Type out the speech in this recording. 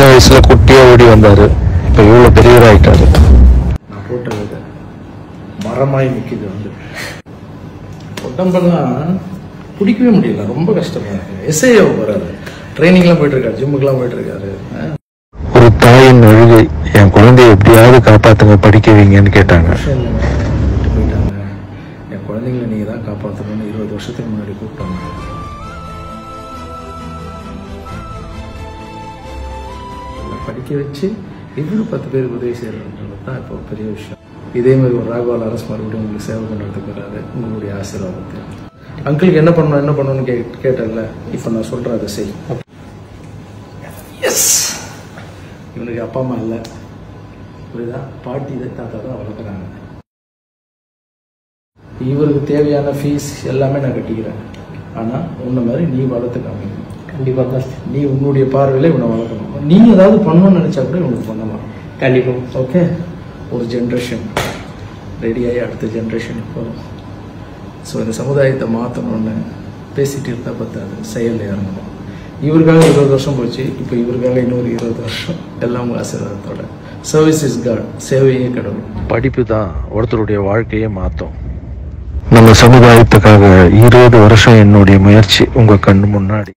வயசுல குட்டியா ஓடி வந்தாரு, இப்ப இவ்வளவு பெரியவராயிட்டாரு. நான் போட்டது மரமாய் நிற்கிது வந்து உடம்பெல்லாம் பிடிக்கவே முடியல, ரொம்ப கஷ்டமா இருக்கு. எஸ்ஐ போறாரு, ட்ரைனிங்லாம் போயிட்டு இருக்காரு, ஜிம்முக்குலாம் போயிட்டு இருக்காரு. ஒரு தாயின் அழுகை, என் குழந்தைய எப்படியாவது காப்பாத்துங்க, படிக்க வைங்கன்னு கேட்டாங்க. போயிட்டாங்க, என் குழந்தைங்களை நீங்க தான் காப்பாற்றணும்னு 20 வருஷத்துக்கு முன்னாடி கூப்பிட்டாங்க. படிக்க வச்சு இன்னும் 10 பேருக்கு உதவி செய்யறது தான் இப்போ பெரிய விஷயம். இதே மாதிரி ஒரு ராகவால் அரசு மறுபடியும் உங்களுக்கு சேவை பண்ணுறதுக்கு வராது, உங்களுடைய ஆசீர்வாதத்தை. அங்கிளுக்கு என்ன பண்ணணும்னு கேட்டல, இப்போ நான் சொல்கிறேன் அதை செய். எஸ், இவனுக்கு அப்பா அம்மா இல்லை, புரியுதா? பாட்டி தாத்தா தான் வளர்க்குறாங்க. இவருக்கு தேவையான ஃபீஸ் எல்லாமே நான் கட்டிக்கிறேன். ஆனால் உன்ன மாதிரி நீ வளர்த்து காமிக்கணும். கண்டிப்பாக நீ உன்னுடைய பார்வையில் இவனை வளர்க்கணும். நீ ஏதாவது பண்ணணும்னு நினச்சா கூட இவனுக்கு பண்ணலாம். கண்டிப்பாக. ஓகே, ஒரு ஜென்ரேஷன் ரெடியாகி அடுத்த ஜென்ரேஷனுக்கு போகும். ஸோ இந்த சமுதாயத்தை மாற்றணும்னு பேசிகிட்டு இருந்தால் பார்த்தாது, செயலில் இறங்கணும். இவருக்காக 20 வருஷம் போச்சு, இப்போ இவருக்காக இன்னொரு 20 வருஷம், எல்லாம் உங்கள் ஆசீர்வாதத்தோட. சர்வீஸ் இஸ் காட், சேவையே கடவுள். படிப்பு தான் ஒருத்தருடைய வாழ்க்கையை மாற்றும். நம்ம சமுதாயத்துக்காக 20 வருஷம் என்னுடைய முயற்சி உங்க கண்ணு முன்னாடி.